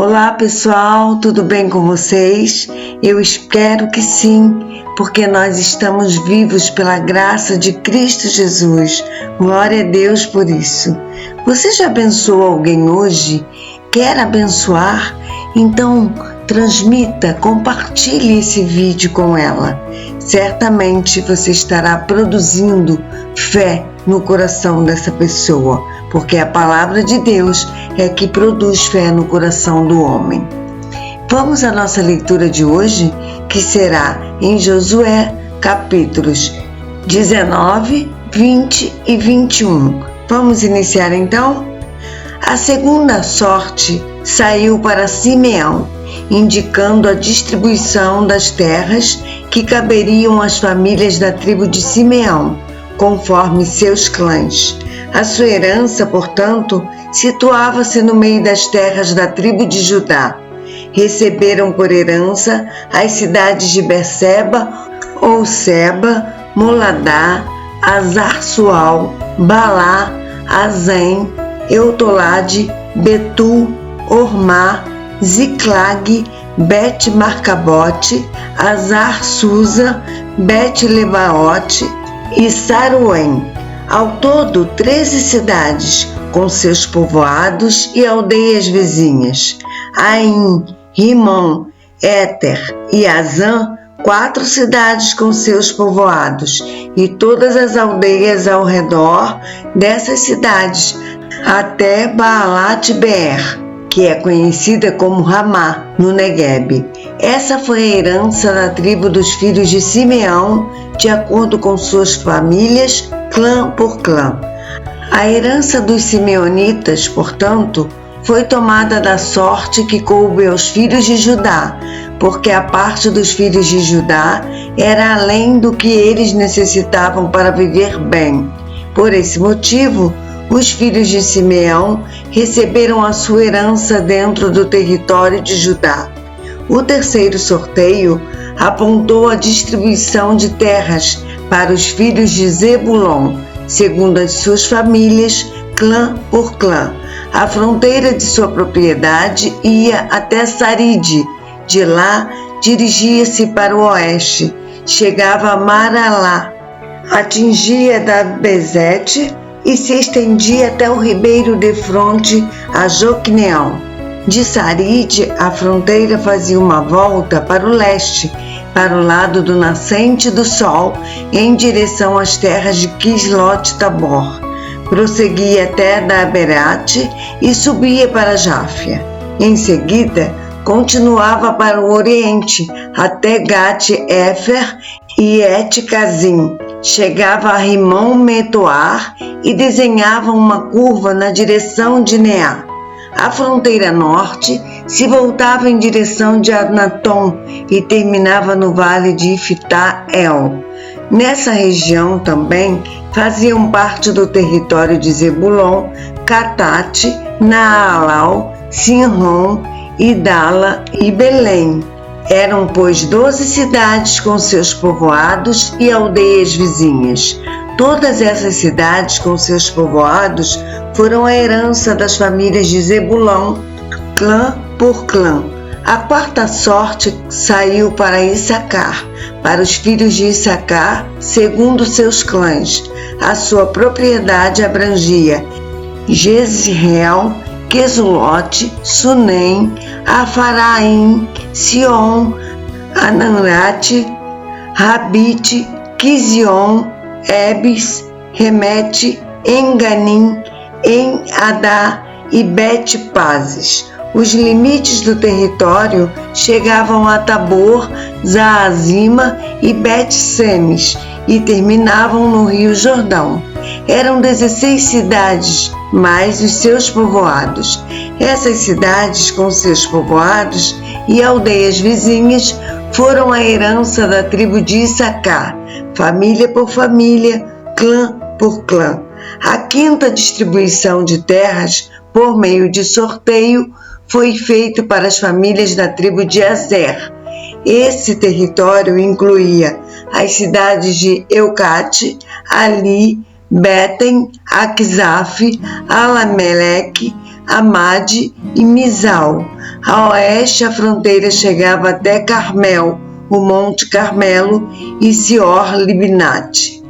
Olá pessoal, tudo bem com vocês? Eu espero que sim, porque nós estamos vivos pela graça de Cristo Jesus. Glória a Deus por isso. Você já abençoou alguém hoje? Quer abençoar? Então transmita, compartilhe esse vídeo com ela. Certamente você estará produzindo fé no coração dessa pessoa, porque a palavra de Deus é que produz fé no coração do homem. Vamos à nossa leitura de hoje, que será em Josué, capítulos 19, 20 e 21. Vamos iniciar então? A segunda sorte saiu para Simeão, indicando a distribuição das terras que caberiam às famílias da tribo de Simeão, conforme seus clãs. A sua herança, portanto, situava-se no meio das terras da tribo de Judá. Receberam por herança as cidades de Berseba ou Seba, Moladá, Azar-Sual, Balá, Azém, Eutolade, Betul, Ormá, Ziclag, Bet-Marcabote, Azar-Susa, Bet-Lebaote e Saruém. Ao todo, 13 cidades, com seus povoados e aldeias vizinhas. Aim, Rimon, Éter e Azã, 4 cidades com seus povoados, e todas as aldeias ao redor dessas cidades, até Baalat-Beer, que é conhecida como Ramá, no Negueb. Essa foi a herança da tribo dos filhos de Simeão, de acordo com suas famílias, clã por clã. A herança dos simeonitas, portanto, foi tomada da sorte que coube aos filhos de Judá, porque a parte dos filhos de Judá era além do que eles necessitavam para viver bem. Por esse motivo, os filhos de Simeão receberam a sua herança dentro do território de Judá. O terceiro sorteio apontou a distribuição de terras para os filhos de Zebulon, segundo as suas famílias, clã por clã. A fronteira de sua propriedade ia até Saride. De lá, dirigia-se para o oeste, chegava a Maralá, atingia Dabezete e se estendia até o ribeiro de fronte a Joqueneão. De Saride, a fronteira fazia uma volta para o leste, para o lado do nascente do sol, em direção às terras de Quislot-Tabor. Prosseguia até Daberate e subia para Jáfia. Em seguida, continuava para o oriente, até Gat-Éfer e Et-Cazim. Chegava a Rimon-Metoar e desenhava uma curva na direção de Neá. A fronteira norte se voltava em direção de Anatom e terminava no vale de Ifta-El. Nessa região também faziam parte do território de Zebulon, Catate, Naalau, Sinron, Idala e Belém. Eram, pois, 12 cidades com seus povoados e aldeias vizinhas. Todas essas cidades com seus povoados foram a herança das famílias de Zebulon, clã por clã. A quarta sorte saiu para Issacar, para os filhos de Issacar, segundo seus clãs. A sua propriedade abrangia Jezreel, Quesulote, Sunem, Afaraim, Sion, Ananrate, Rabite, Quizion, Ebis, Remete, Enganim, En-Adá e Bet-Pazes. Os limites do território chegavam a Tabor, Zaazima e Bet-Semes e terminavam no Rio Jordão. Eram 16 cidades, mais os seus povoados. Essas cidades, com seus povoados e aldeias vizinhas, foram a herança da tribo de Issacar, família por família, clã por clã. A quinta distribuição de terras, por meio de sorteio, foi feita para as famílias da tribo de Azer. Esse território incluía as cidades de Eucate, Ali, Beten, Aquizaf, Alameleque, Amade e Mizal. A oeste, a fronteira chegava até Carmel, o Monte Carmelo e Sior-Libnate.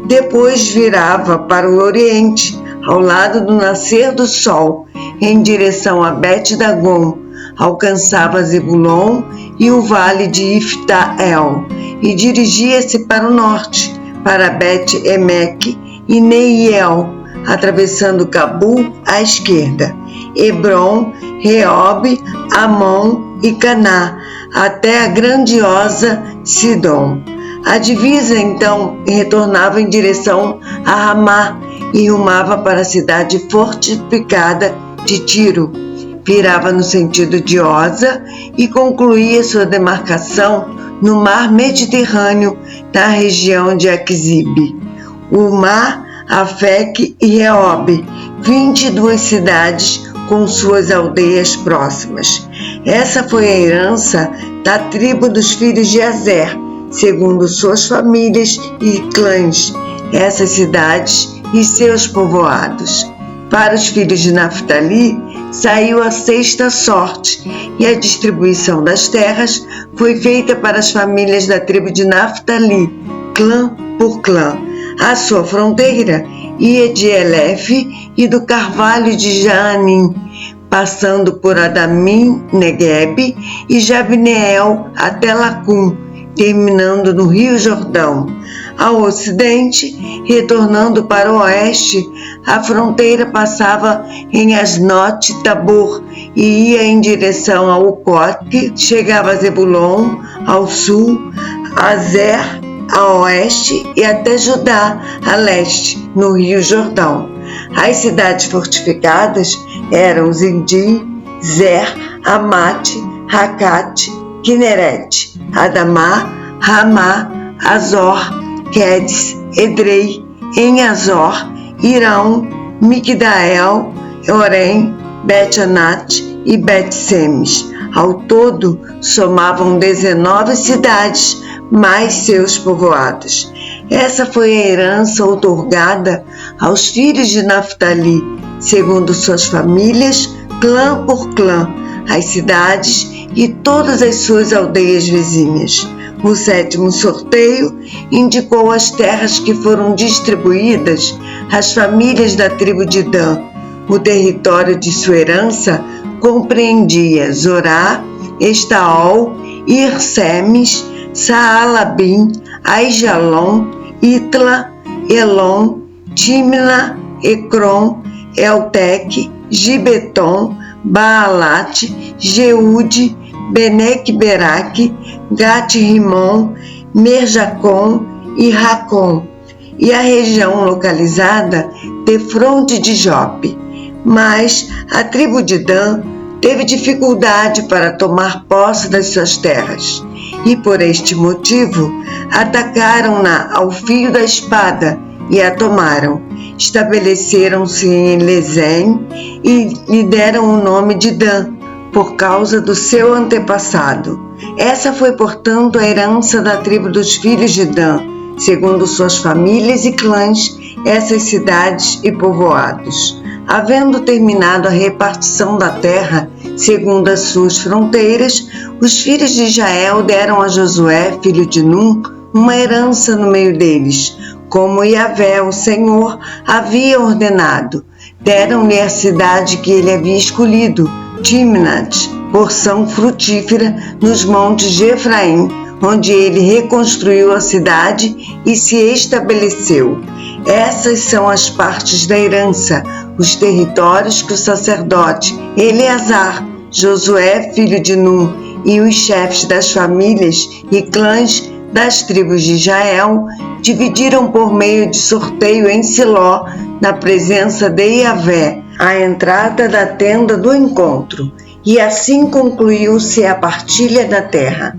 Depois virava para o oriente, ao lado do nascer do sol, em direção a Bet-Dagon, alcançava Zebulon e o vale de Ifta-El, e dirigia-se para o norte, para Bet-Emeque e Neiel, atravessando Cabul à esquerda, Hebron, Reob, Amon e Caná, até a grandiosa Sidom. A divisa, então, retornava em direção a Ramá e rumava para a cidade fortificada de Tiro. Virava no sentido de Oza e concluía sua demarcação no mar Mediterrâneo, na região de Aquzibe. O mar, Afec e Reob, 22 cidades com suas aldeias próximas. Essa foi a herança da tribo dos filhos de Azer, segundo suas famílias e clãs, essas cidades e seus povoados. Para os filhos de Naftali, saiu a sexta sorte, e a distribuição das terras foi feita para as famílias da tribo de Naftali, clã por clã. A sua fronteira ia de Elef e do carvalho de Jaanim, passando por Adamim, Negueb e Jabneel até Lacum, terminando no Rio Jordão. Ao ocidente, retornando para o oeste, a fronteira passava em Asnot Tabor e ia em direção ao Ocote, chegava a Zebulon, ao sul, a Zer, a oeste e até Judá, a leste, no Rio Jordão. As cidades fortificadas eram Zindi, Zer, Amate, Rakate, Kineret, Adamá, Ramá, Azor, Quedes, Edrei, Em-Azor, Irão, Migdael, Orém, Bet-Anat e Bet-Semes. Ao todo, somavam 19 cidades, mais seus povoados. Essa foi a herança outorgada aos filhos de Naftali, segundo suas famílias, clã por clã, as cidades e todas as suas aldeias vizinhas. O sétimo sorteio indicou as terras que foram distribuídas às famílias da tribo de Dan. O território de sua herança compreendia Zorá, Estaol, Irsemes, Saalabim, Aijalon, Itla, Elon, Timna, Ecrom, Eltec, Gibeton, Baalat, Jeude, Benek-Beraque, Gat-Rimon, Merjacon e Racon, e a região localizada defronte de Jope. Mas a tribo de Dan teve dificuldade para tomar posse das suas terras, e por este motivo atacaram-na ao fio da espada e a tomaram. Estabeleceram-se em Lesem e lhe deram o nome de Dan, por causa do seu antepassado. Essa foi, portanto, a herança da tribo dos filhos de Dan, segundo suas famílias e clãs, essas cidades e povoados. Havendo terminado a repartição da terra, segundo as suas fronteiras, os filhos de Israel deram a Josué, filho de Num, uma herança no meio deles, como Yahvé, o Senhor, havia ordenado. Deram-lhe a cidade que ele havia escolhido, Timnat, porção frutífera nos montes de Efraim, onde ele reconstruiu a cidade e se estabeleceu. Essas são as partes da herança, os territórios que o sacerdote Eleazar, Josué, filho de Num, e os chefes das famílias e clãs das tribos de Israel dividiram por meio de sorteio em Siló, na presença de Yahvé, a entrada da tenda do encontro, e assim concluiu-se a partilha da terra.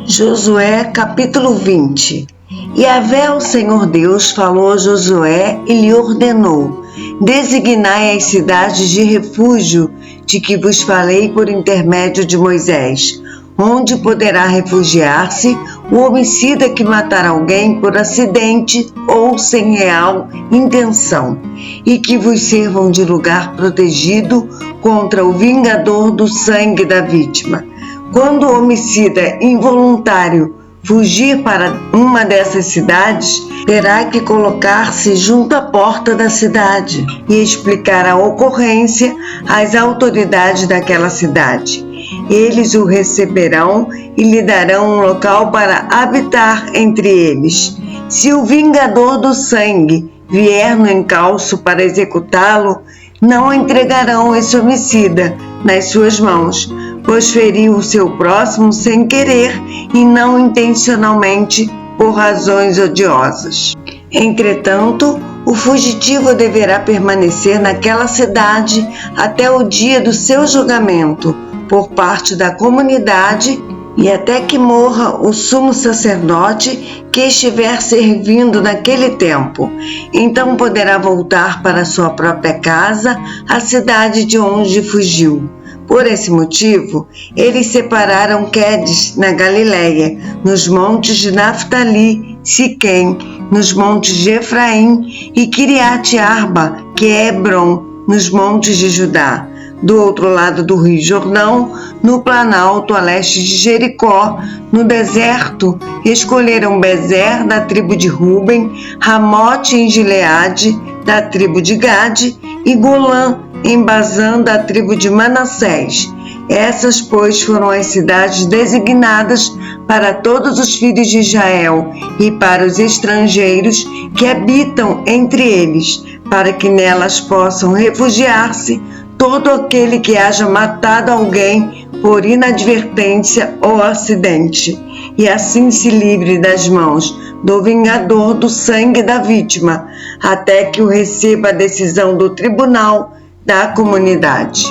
Josué capítulo 20. Yahvé, o Senhor Deus, falou a Josué e lhe ordenou: designai as cidades de refúgio de que vos falei por intermédio de Moisés, onde poderá refugiar-se o homicida que matar alguém por acidente ou sem real intenção, e que vos sirvam de lugar protegido contra o vingador do sangue da vítima. Quando o homicida involuntário fugir para uma dessas cidades, terá que colocar-se junto à porta da cidade e explicar a ocorrência às autoridades daquela cidade. Eles o receberão e lhe darão um local para habitar entre eles. Se o vingador do sangue vier no encalço para executá-lo, não entregarão esse homicida nas suas mãos, pois feriu o seu próximo sem querer e não intencionalmente por razões odiosas. Entretanto, o fugitivo deverá permanecer naquela cidade até o dia do seu julgamento por parte da comunidade e até que morra o sumo sacerdote que estiver servindo naquele tempo. Então poderá voltar para sua própria casa, a cidade de onde fugiu. Por esse motivo, eles separaram Quedes na Galileia, nos montes de Naftali, Siquém, nos montes de Efraim, e Quiriate Arba, que é Hebron, nos montes de Judá. Do outro lado do rio Jordão, no planalto a leste de Jericó, no deserto, escolheram Bezer, da tribo de Ruben, Ramote em Gileade, da tribo de Gade, e Golã, em Bazã, da tribo de Manassés. Essas, pois, foram as cidades designadas para todos os filhos de Israel e para os estrangeiros que habitam entre eles, para que nelas possam refugiar-se todo aquele que haja matado alguém por inadvertência ou acidente, e assim se livre das mãos do vingador do sangue da vítima, até que o receba a decisão do tribunal da comunidade.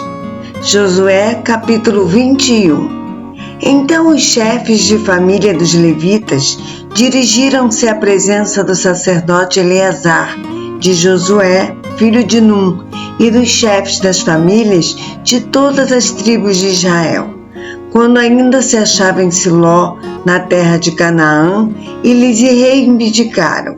Josué capítulo 21. Então os chefes de família dos levitas dirigiram-se à presença do sacerdote Eleazar, de Josué, filho de Num, e dos chefes das famílias de todas as tribos de Israel, quando ainda se achava em Siló, na terra de Canaã, e lhes reivindicaram.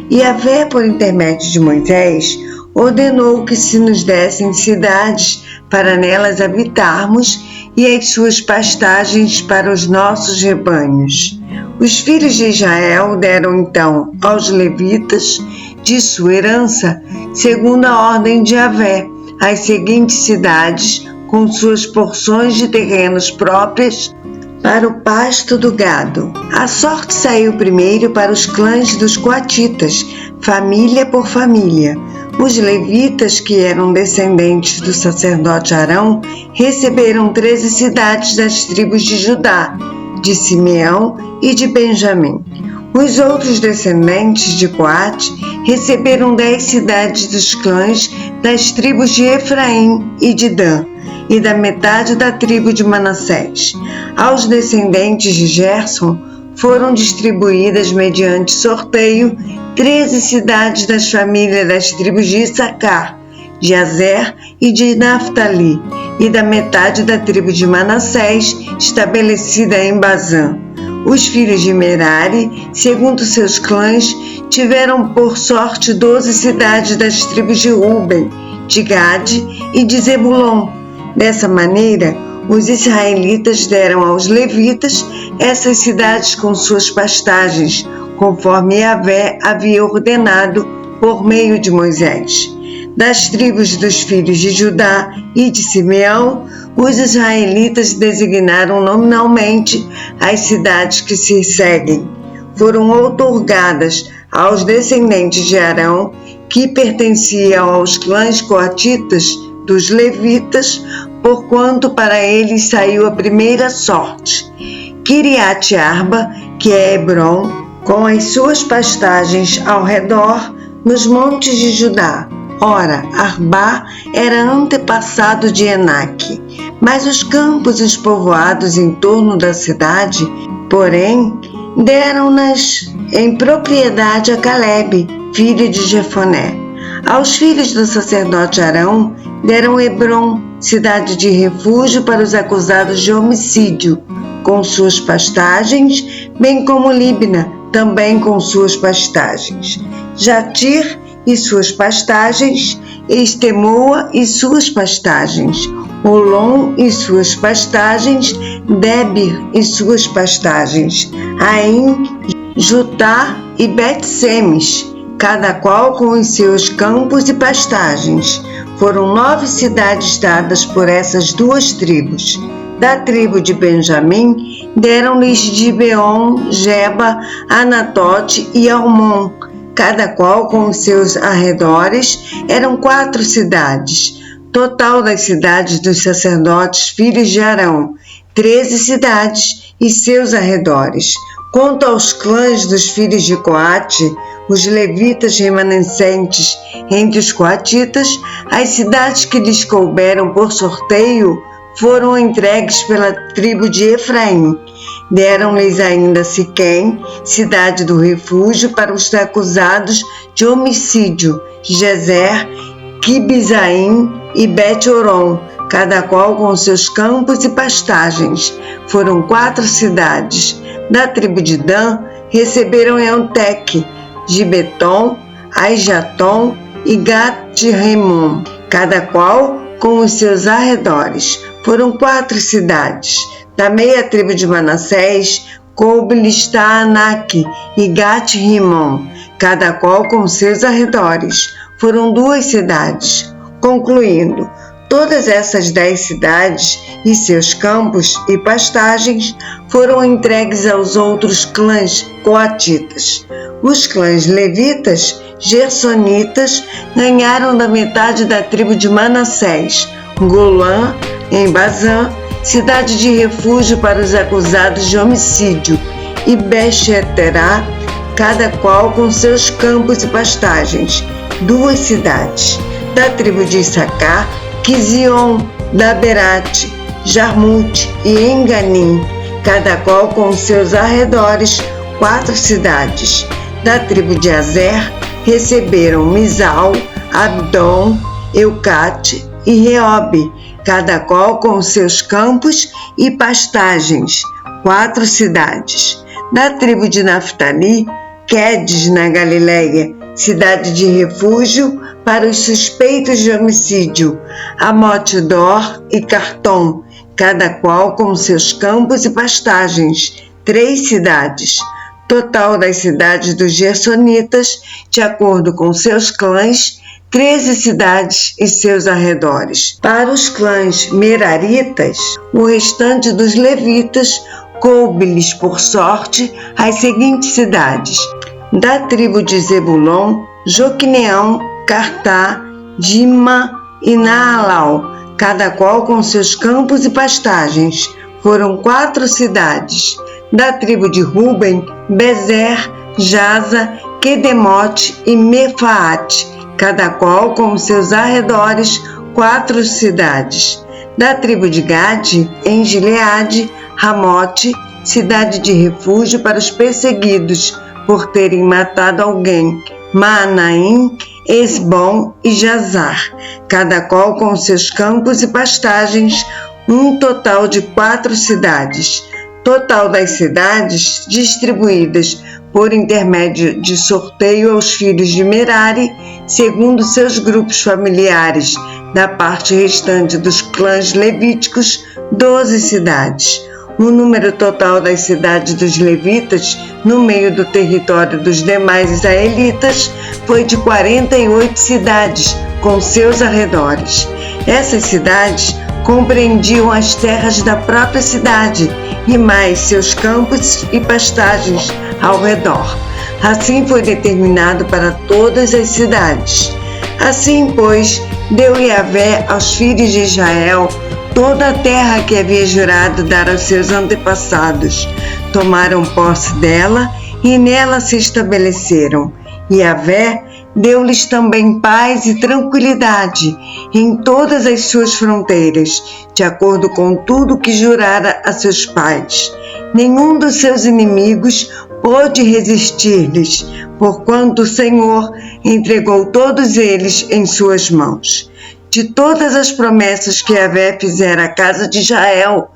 E Yahvé, por intermédio de Moisés, ordenou que se nos dessem cidades para nelas habitarmos e as suas pastagens para os nossos rebanhos. Os filhos de Israel deram então aos levitas de sua herança, segundo a ordem de Yahvé, as seguintes cidades com suas porções de terrenos próprias para o pasto do gado. A sorte saiu primeiro para os clãs dos coatitas, família por família. Os levitas, que eram descendentes do sacerdote Arão, receberam 13 cidades das tribos de Judá, de Simeão e de Benjamim. Os outros descendentes de Coate receberam 10 cidades dos clãs das tribos de Efraim e de Dan, e da metade da tribo de Manassés. Aos descendentes de Gerson foram distribuídas mediante sorteio 13 cidades das famílias das tribos de Issacar, de Azer e de Naftali, e da metade da tribo de Manassés, estabelecida em Bazã. Os filhos de Merari, segundo seus clãs, tiveram por sorte 12 cidades das tribos de Ruben, de Gade e de Zebulon. Dessa maneira, os israelitas deram aos levitas essas cidades com suas pastagens, conforme Yahvé havia ordenado por meio de Moisés. Das tribos dos filhos de Judá e de Simeão, os israelitas designaram nominalmente as cidades que se seguem. Foram outorgadas aos descendentes de Arão, que pertenciam aos clãs coatitas dos levitas, porquanto para eles saiu a primeira sorte. Quiriate Arba, que é Hebron, com as suas pastagens ao redor, nos montes de Judá. Ora, Arbá era antepassado de Enaque, mas os campos e os povoados em torno da cidade, porém, deram-nas em propriedade a Calebe, filho de Jefoné. Aos filhos do sacerdote Arão deram Hebron, cidade de refúgio para os acusados de homicídio, com suas pastagens, bem como Libna, também com suas pastagens. Jatir e suas pastagens, Estemoa e suas pastagens, Olom e suas pastagens, Debir e suas pastagens, Aim, Jutá e Bet-Semes, cada qual com os seus campos e pastagens. Foram 9 cidades dadas por essas 2 tribos. Da tribo de Benjamim, deram-lhes Gibeon, Geba, Anatote e Almon, cada qual com os seus arredores. Eram 4 cidades. Total das cidades dos sacerdotes, filhos de Arão, 13 cidades e seus arredores. Quanto aos clãs dos filhos de Coate, os levitas remanescentes entre os coatitas, as cidades que lhes couberam por sorteio foram entregues pela tribo de Efraim. Deram-lhes ainda Siquém, cidade do refúgio para os acusados de homicídio, Gezer, Quibzaim e Bet-Horon, cada qual com seus campos e pastagens. Foram 4 cidades. Da tribo de Dan, receberam Eutec, Gibeton, Aijaton e Gat-Rimon, cada qual com os seus arredores. Foram 4 cidades. Da meia tribo de Manassés, coube-lhes Taanac e Gat-Rimon, cada qual com seus arredores. Foram 2 cidades. Concluindo, todas essas 10 cidades e seus campos e pastagens foram entregues aos outros clãs coatitas. Os clãs levitas, gersonitas, ganharam da metade da tribo de Manassés, Golã, em Bazã, cidade de refúgio para os acusados de homicídio, e Bexeterá, cada qual com seus campos e pastagens, 2 cidades. Da tribo de Issacar, Quizion, Daberate, Jarmute e Enganim, cada qual com seus arredores, 4 cidades. Da tribo de Azer, receberam Misal, Abdon, Eucate e Reobe, cada qual com seus campos e pastagens, 4 cidades. Da tribo de Naftali, Quedes, na Galileia, cidade de refúgio para os suspeitos de homicídio, Amote-Dor e Cartom, cada qual com seus campos e pastagens, 3 cidades. Total das cidades dos gersonitas, de acordo com seus clãs, 13 cidades e seus arredores. Para os clãs meraritas, o restante dos levitas, coube-lhes por sorte as seguintes cidades. Da tribo de Zebulon, Joquineão, Cartá, Dima e Naalau, cada qual com seus campos e pastagens. Foram 4 cidades. Da tribo de Ruben, Bezer, Jaza, Quedemote e Mefaate, cada qual com seus arredores, 4 cidades. Da tribo de Gade, em Gileade, Ramote, cidade de refúgio para os perseguidos por terem matado alguém, Maanaim, Esbom e Jazar, cada qual com seus campos e pastagens, um total de 4 cidades. Total das cidades distribuídas por intermédio de sorteio aos filhos de Merari, segundo seus grupos familiares, da parte restante dos clãs levíticos, 12 cidades. O número total das cidades dos levitas, no meio do território dos demais israelitas, foi de 48 cidades, com seus arredores. Essas cidades compreendiam as terras da própria cidade e mais seus campos e pastagens ao redor. Assim foi determinado para todas as cidades. Assim, pois, deu Yahvé aos filhos de Israel toda a terra que havia jurado dar aos seus antepassados. Tomaram posse dela e nela se estabeleceram. Yahvé deu-lhes também paz e tranquilidade em todas as suas fronteiras, de acordo com tudo que jurara a seus pais. Nenhum dos seus inimigos pôde resistir-lhes, porquanto o Senhor entregou todos eles em suas mãos. De todas as promessas que Yahvé fizera à casa de Israel,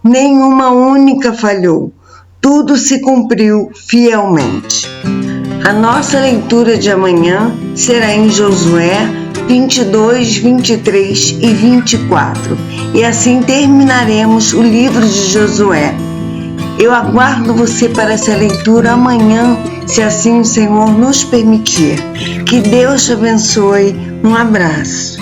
nenhuma única falhou. Tudo se cumpriu fielmente. A nossa leitura de amanhã será em Josué 22, 23 e 24. E assim terminaremos o livro de Josué. Eu aguardo você para essa leitura amanhã, se assim o Senhor nos permitir. Que Deus te abençoe. Um abraço.